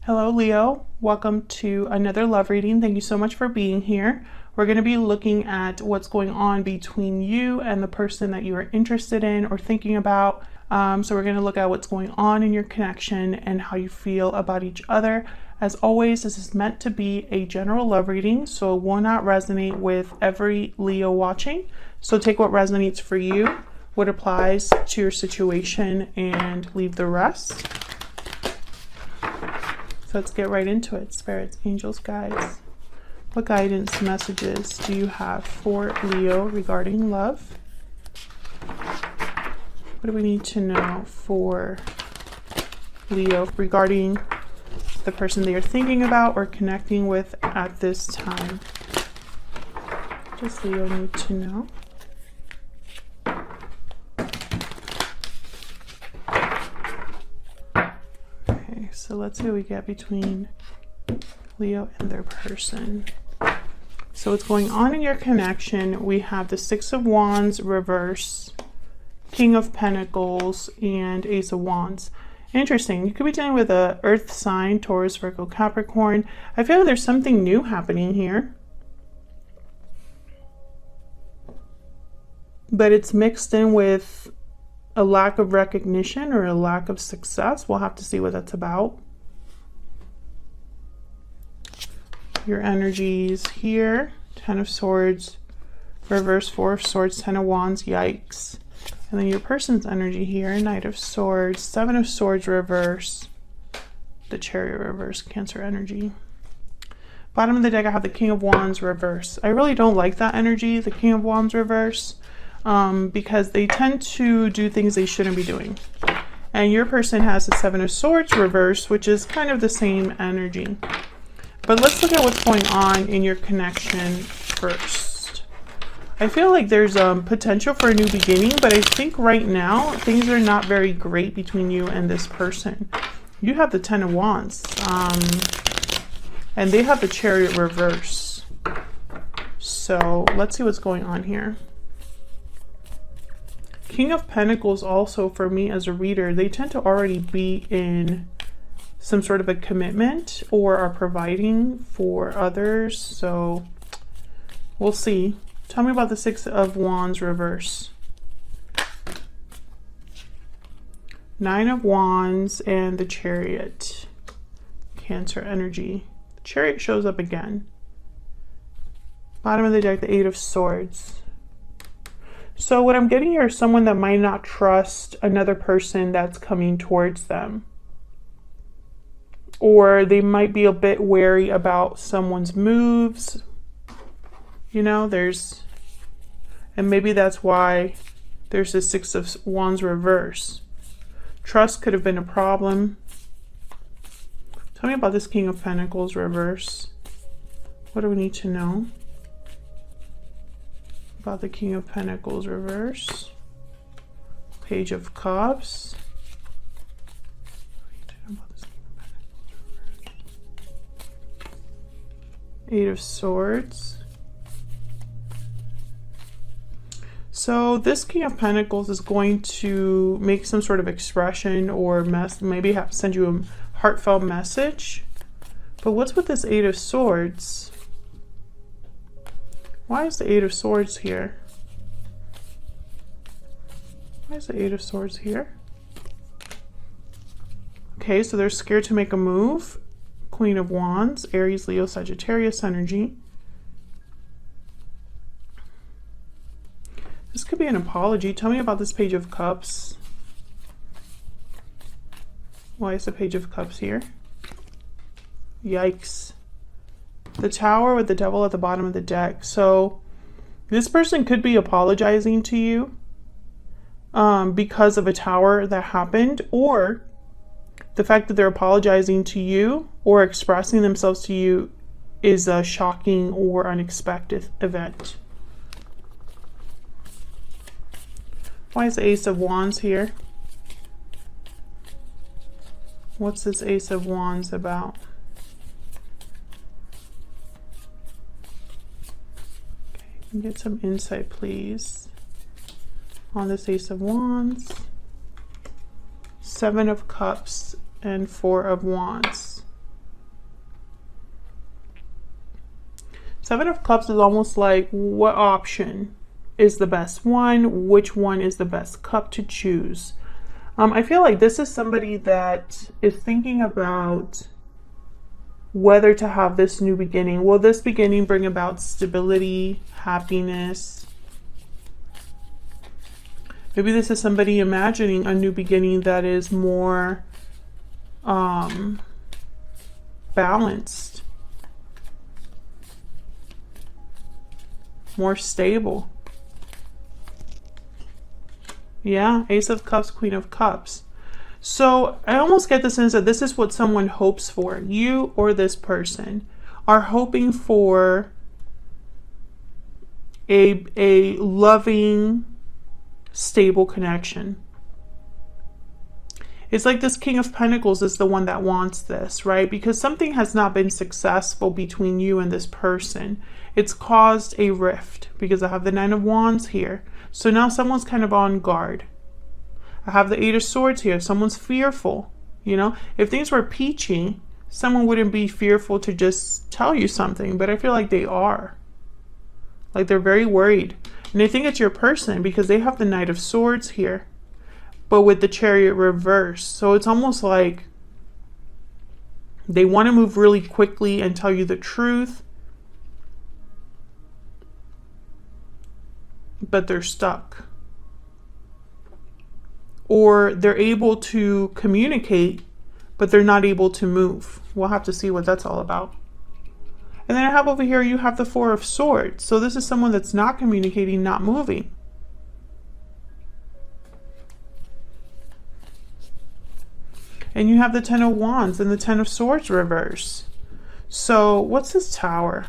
Hello, Leo. Welcome to another love reading. Thank you so much for being here. We're going to be looking at what's going on between you and the person that you are interested in or thinking about. So we're going to look at what's going on in your connection and how you feel about each other. As always, this is meant to be a general love reading, so it will not resonate with every Leo watching. So take what resonates for you, what applies to your situation, and leave the rest. Let's get right into it. Spirits, angels, guides. What guidance messages do you have for Leo regarding love? What do we need to know for Leo regarding the person they are thinking about or connecting with at this time? What does Leo need to know? So let's see what we get between Leo and their person. So what's going on in your connection? We have the Six of Wands reverse, King of Pentacles, and Ace of Wands. Interesting. You could be dealing with a Earth sign, Taurus, Virgo, Capricorn. I feel like there's something new happening here, but it's mixed in with a lack of recognition or a lack of success. We'll have to see what that's about. Your energies here, Ten of Swords, reverse, Four of Swords, Ten of Wands, yikes. And then your person's energy here, Knight of Swords, Seven of Swords, reverse, the Chariot, reverse, Cancer energy. Bottom of the deck, I have the King of Wands, reverse. I really don't like that energy, the King of Wands, reverse. Because they tend to do things they shouldn't be doing. And your person has the Seven of Swords reverse, which is kind of the same energy. But let's look at what's going on in your connection first. I feel like there's potential for a new beginning, but I think right now things are not very great between you and this person. You have the Ten of Wands, and they have the Chariot reverse. So let's see what's going on here. King of Pentacles also, for me as a reader, they tend to already be in some sort of a commitment or are providing for others. So we'll see. Tell me about the Six of Wands reverse. Nine of Wands and the Chariot. Cancer energy. The Chariot shows up again. Bottom of the deck, the Eight of Swords. So what I'm getting here is someone that might not trust another person that's coming towards them. Or they might be a bit wary about someone's moves. You know, and maybe that's why there's the Six of Wands reverse. Trust could have been a problem. Tell me about this King of Pentacles reverse. What do we need to know about the King of Pentacles reverse? Page of Cups. Eight of Swords. So this King of Pentacles is going to make some sort of expression or maybe send you a heartfelt message. But what's with this Eight of Swords? Why is the Eight of Swords here? Why is the Eight of Swords here? Okay, so they're scared to make a move. Queen of Wands, Aries, Leo, Sagittarius energy. This could be an apology. Tell me about this Page of Cups. Why is the Page of Cups here? Yikes. The Tower with the Devil at the bottom of the deck. So this person could be apologizing to you because of a tower that happened, or the fact that they're apologizing to you or expressing themselves to you is a shocking or unexpected event. Why is the Ace of Wands here? What's this Ace of Wands about? Okay, get some insight, please, on this Ace of Wands. Seven of Cups and Four of Wands. Seven of Cups is almost like, what option is the best one? Which one is the best cup to choose? I feel like this is somebody that is thinking about whether to have this new beginning. Will this beginning bring about stability, happiness? Maybe this is somebody imagining a new beginning that is more balanced, more stable. Yeah, Ace of Cups, Queen of Cups. So I almost get the sense that this is what someone hopes for. You or this person are hoping for a loving, stable connection. It's like this King of Pentacles is the one that wants this, right? Because something has not been successful between you and this person. It's caused a rift because I have the Nine of Wands here. So now someone's kind of on guard. I have the Eight of Swords here. Someone's fearful. You know, if things were peachy, someone wouldn't be fearful to just tell you something, but I feel like they are. Like they're very worried. And they think it's your person because they have the Knight of Swords here, but with the Chariot reversed. So it's almost like they want to move really quickly and tell you the truth, but they're stuck. Or they're able to communicate, but they're not able to move. We'll have to see what that's all about. And then I have over here, you have the Four of Swords. So this is someone that's not communicating, not moving. And you have the Ten of Wands and the Ten of Swords reverse. So what's this Tower?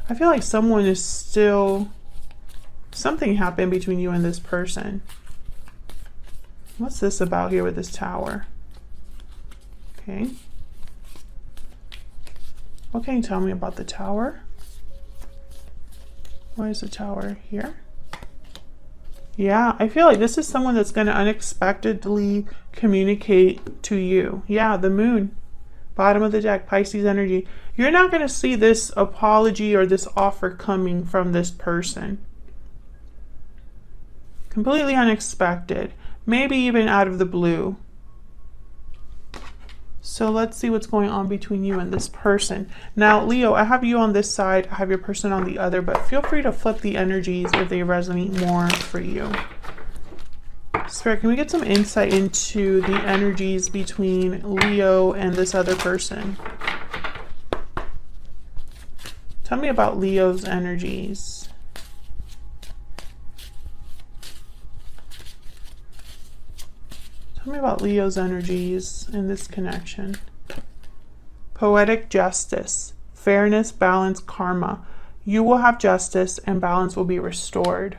I feel like someone is still, something happened between you and this person. What's this about here with this Tower? Okay. What can you tell me about the Tower? Why is the Tower here? Yeah, I feel like this is someone that's going to unexpectedly communicate to you. Yeah, the Moon. Bottom of the deck, Pisces energy. You're not going to see this apology or this offer coming from this person. Completely unexpected. Maybe even out of the blue. So let's see what's going on between you and this person. Now, Leo, I have you on this side. I have your person on the other, but feel free to flip the energies if they resonate more for you. Spirit, can we get some insight into the energies between Leo and this other person? Tell me about Leo's energies. Tell me about Leo's energies in this connection. Poetic justice, fairness, balance, karma. You will have justice and balance will be restored.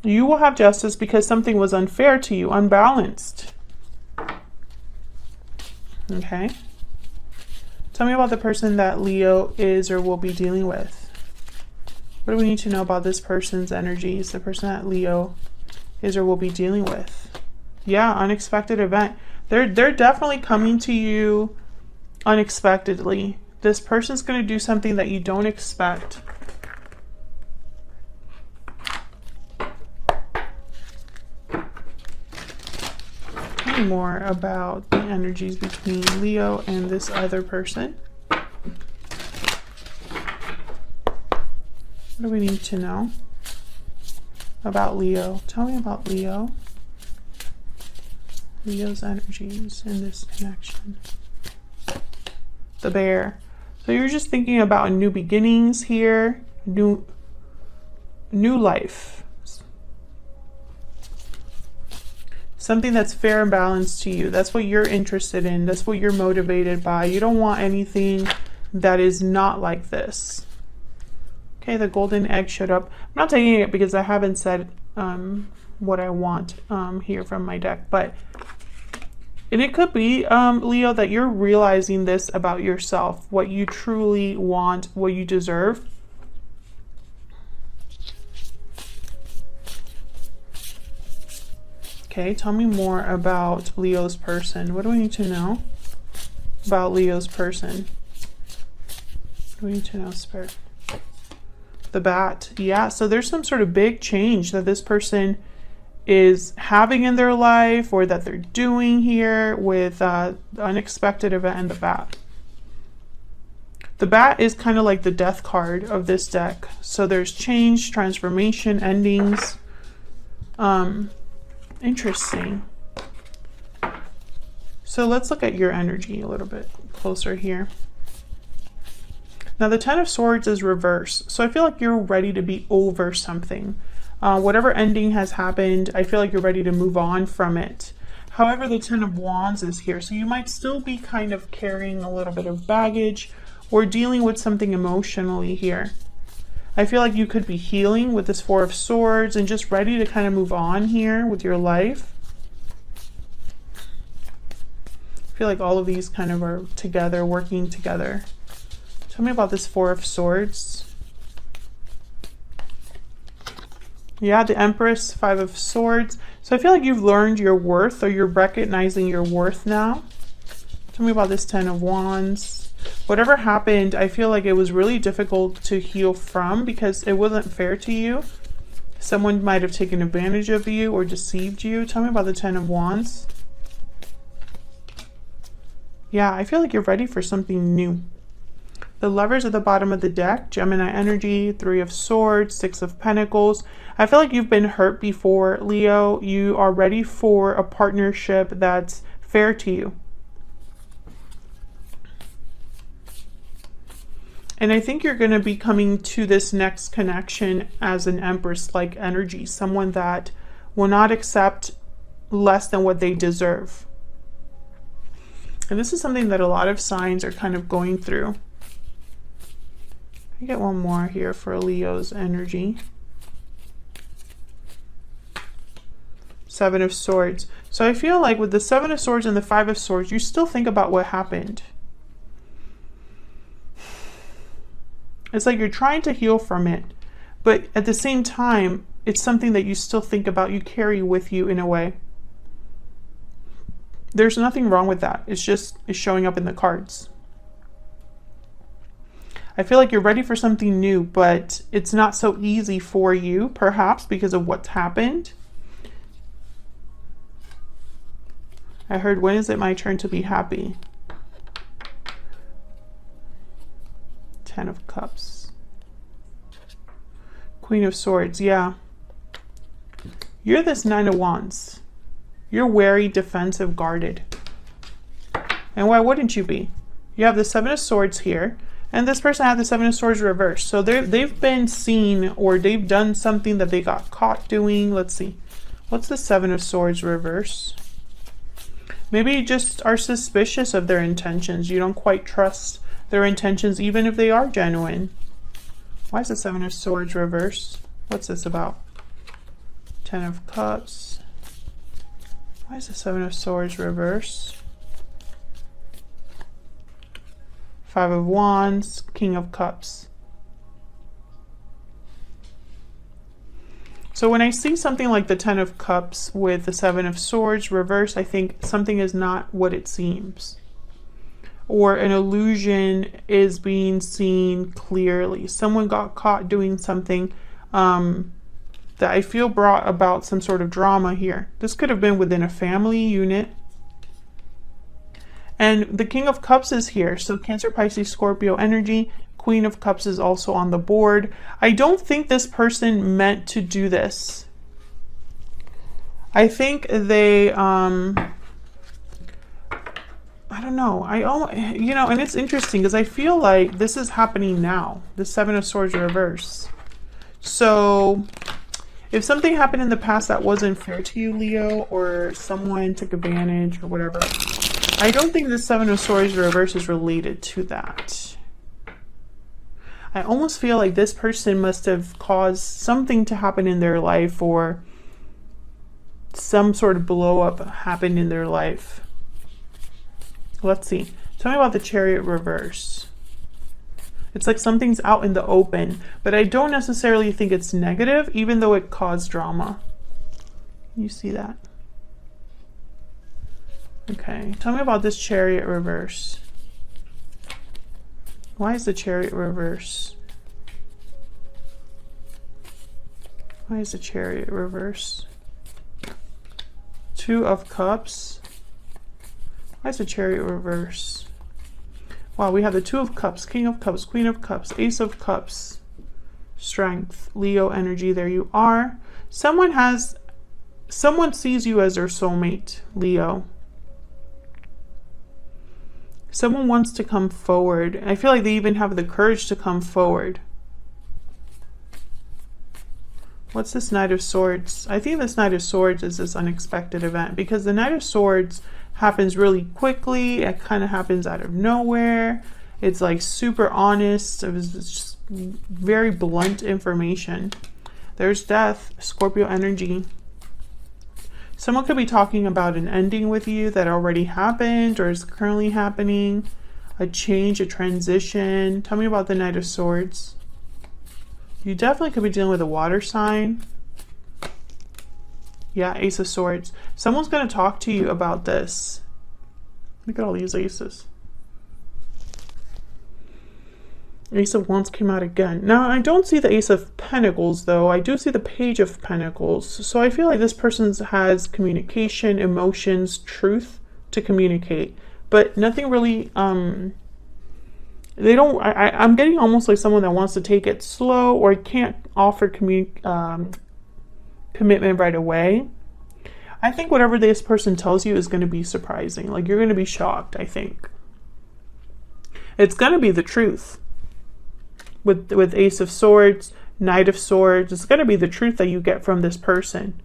You will have justice because something was unfair to you, unbalanced. Okay. Tell me about the person that Leo is or will be dealing with. What do we need to know about this person's energies, the person that Leo is or will be dealing with? Yeah, unexpected event. They're definitely coming to you unexpectedly. This person's going to do something that you don't expect. Tell me more about the energies between Leo and this other person. What do we need to know about Leo? Tell me about Leo. Leo's energies in this connection. The Bear. So you're just thinking about new beginnings here, new life. Something that's fair and balanced to you. That's what you're interested in. That's what you're motivated by. You don't want anything that is not like this. Okay, the golden egg showed up. I'm not taking it because I haven't said what I want here from my deck, but and it could be, Leo, that you're realizing this about yourself, what you truly want, what you deserve. Okay, tell me more about Leo's person. What do we need to know about Leo's person? What do we need to know, Spirit? The bat. Yeah, so there's some sort of big change that this person is having in their life, or that they're doing here with the unexpected event and the bat. The bat is kind of like the death card of this deck. So there's change, transformation, endings. Interesting. So let's look at your energy a little bit closer here. Now the Ten of Swords is reversed. So I feel like you're ready to be over something. Whatever ending has happened, I feel like you're ready to move on from it. However, the Ten of Wands is here. So you might still be kind of carrying a little bit of baggage or dealing with something emotionally here. I feel like you could be healing with this Four of Swords and just ready to kind of move on here with your life. I feel like all of these kind of are together, working together. Tell me about this Four of Swords. Yeah, the Empress, Five of Swords. So I feel like you've learned your worth, or you're recognizing your worth now. Tell me about this Ten of Wands. Whatever happened, I feel like it was really difficult to heal from because it wasn't fair to you. Someone might have taken advantage of you or deceived you. Tell me about the Ten of Wands. Yeah, I feel like you're ready for something new. The Lovers at the bottom of the deck, Gemini energy, Three of Swords, Six of Pentacles. I feel like you've been hurt before, Leo. You are ready for a partnership that's fair to you. And I think you're going to be coming to this next connection as an Empress-like energy, someone that will not accept less than what they deserve. And this is something that a lot of signs are kind of going through. I get one more here for Leo's energy. Seven of Swords. So I feel like with the Seven of Swords and the Five of Swords, you still think about what happened. It's like you're trying to heal from it, but at the same time, it's something that you still think about, you carry with you in a way. There's nothing wrong with that. It's showing up in the cards. I feel like you're ready for something new, but it's not so easy for you, perhaps because of what's happened. I heard, when is it my turn to be happy? Ten of Cups. Queen of Swords, yeah. You're this Nine of Wands. You're wary, defensive, guarded. And why wouldn't you be? You have the Seven of Swords here, and this person had the Seven of Swords reversed. So they've been seen, or they've done something that they got caught doing. Let's see. What's the Seven of Swords reverse? Maybe you just are suspicious of their intentions. You don't quite trust their intentions, even if they are genuine. Why is the Seven of Swords reversed? What's this about? Ten of Cups. Why is the Seven of Swords reversed? Five of Wands, King of Cups. So when I see something like the Ten of Cups with the Seven of Swords reversed, I think something is not what it seems. Or an illusion is being seen clearly. Someone got caught doing something that I feel brought about some sort of drama here. This could have been within a family unit. And the King of Cups is here. So Cancer, Pisces, Scorpio energy. Queen of Cups is also on the board. I don't think this person meant to do this. I think they, I don't know. And it's interesting because I feel like this is happening now. The Seven of Swords reverse. So if something happened in the past that wasn't fair to you, Leo, or someone took advantage or whatever, I don't think the Seven of Swords reverse is related to that. I almost feel like this person must have caused something to happen in their life, or some sort of blow up happened in their life. Let's see. Tell me about the Chariot reverse. It's like something's out in the open, but I don't necessarily think it's negative, even though it caused drama. You see that? Okay, tell me about this Chariot reverse. Why is the Chariot reverse? Why is the Chariot reverse? Two of Cups. Why is the Chariot reverse? Wow, we have the Two of Cups, King of Cups, Queen of Cups, Ace of Cups, Strength, Leo energy. There you are. Someone sees you as their soulmate, Leo. Someone wants to come forward. I feel like they even have the courage to come forward. What's this Knight of Swords? I think this Knight of Swords is this unexpected event, because the Knight of Swords happens really quickly. It kind of happens out of nowhere. It's like super honest. It was just very blunt information. There's Death, Scorpio energy. Someone could be talking about an ending with you that already happened or is currently happening. A change, a transition. Tell me about the Knight of Swords. You definitely could be dealing with a water sign. Yeah, Ace of Swords. Someone's going to talk to you about this. Look at all these aces. Ace of Wands came out again. Now, I don't see the Ace of Pentacles, though. I do see the Page of Pentacles. So I feel like this person has communication, emotions, truth to communicate. But nothing really, they don't, I'm getting almost like someone that wants to take it slow or can't offer commitment right away. I think whatever this person tells you is going to be surprising. Like, you're going to be shocked, I think. It's going to be the truth. With Ace of Swords, Knight of Swords, it's going to be the truth that you get from this person.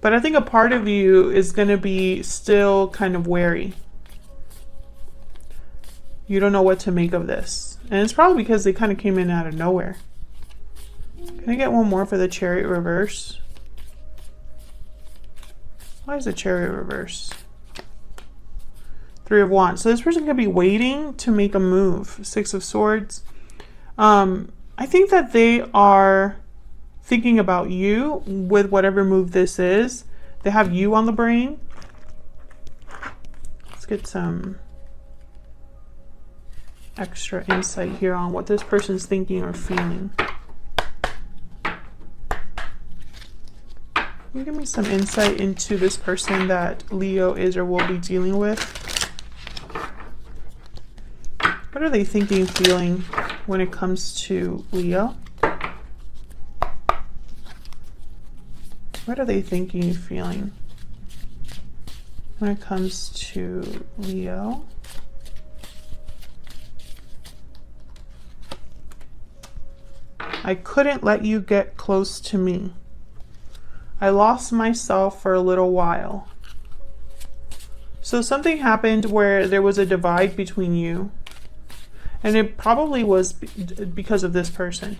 But I think a part of you is going to be still kind of wary. You don't know what to make of this. And it's probably because they kind of came in out of nowhere. Can I get one more for the Chariot reverse? Why is the Chariot reverse? Three of Wands. So this person could be waiting to make a move. Six of Swords. I think that they are thinking about you with whatever move this is. They have you on the brain. Let's get some extra insight here on what this person's thinking or feeling. Can you give me some insight into this person that Leo is or will be dealing with? What are they thinking, feeling when it comes to Leo? What are they thinking, feeling when it comes to Leo? I couldn't let you get close to me. I lost myself for a little while. So something happened where there was a divide between you. And it probably was because of this person.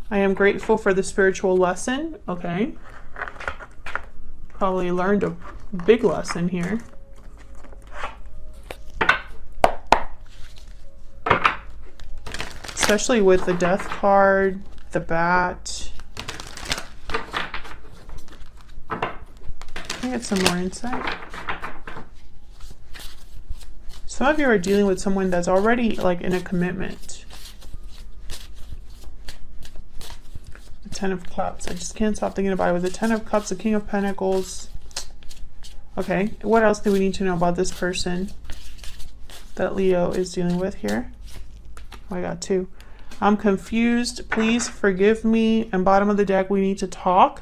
I am grateful for the spiritual lesson. Okay. Probably learned a big lesson here. Especially with the Death card, the Bat. Can I get some more insight? Some of you are dealing with someone that's already like in a commitment. The Ten of Cups. I just can't stop thinking about it. With the Ten of Cups, the King of Pentacles. Okay, what else do we need to know about this person that Leo is dealing with here? Oh, I got two. I'm confused. Please forgive me. And bottom of the deck, we need to talk.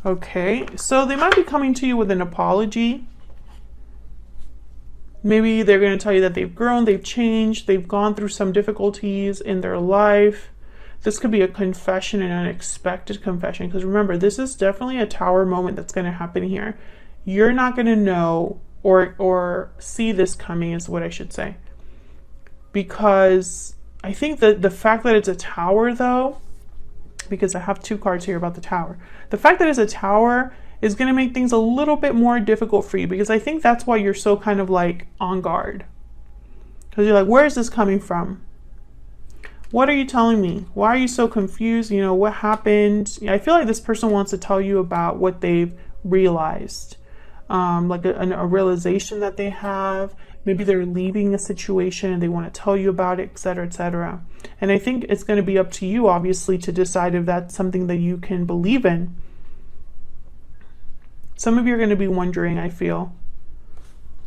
Okay, so they might be coming to you with an apology. Maybe they're going to tell you that they've grown, they've changed, they've gone through some difficulties in their life. This could be a confession, an unexpected confession. Because remember, this is definitely a Tower moment that's going to happen here. You're not going to know or see this coming is what I should say. Because I think that the fact that it's a Tower, though, because I have two cards here about the Tower. The fact that it's a Tower is going to make things a little bit more difficult for you, because I think that's why you're so kind of like on guard. Because you're like, where is this coming from? What are you telling me? Why are you so confused? You know, what happened? I feel like this person wants to tell you about what they've realized, like a realization that they have. Maybe they're leaving a situation and they want to tell you about it, etc., etc. And I think it's going to be up to you, obviously, to decide if that's something that you can believe in. Some of you are going to be wondering, I feel.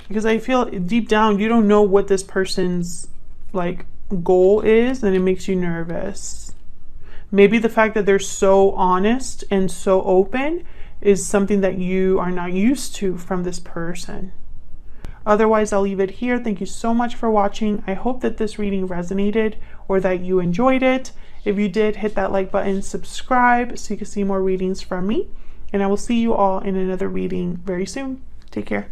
Because I feel deep down, you don't know what this person's, like, goal is, and it makes you nervous. Maybe the fact that they're so honest and so open is something that you are not used to from this person. Otherwise, I'll leave it here. Thank you so much for watching. I hope that this reading resonated or that you enjoyed it. If you did, hit that like button, subscribe so you can see more readings from me. And I will see you all in another reading very soon. Take care.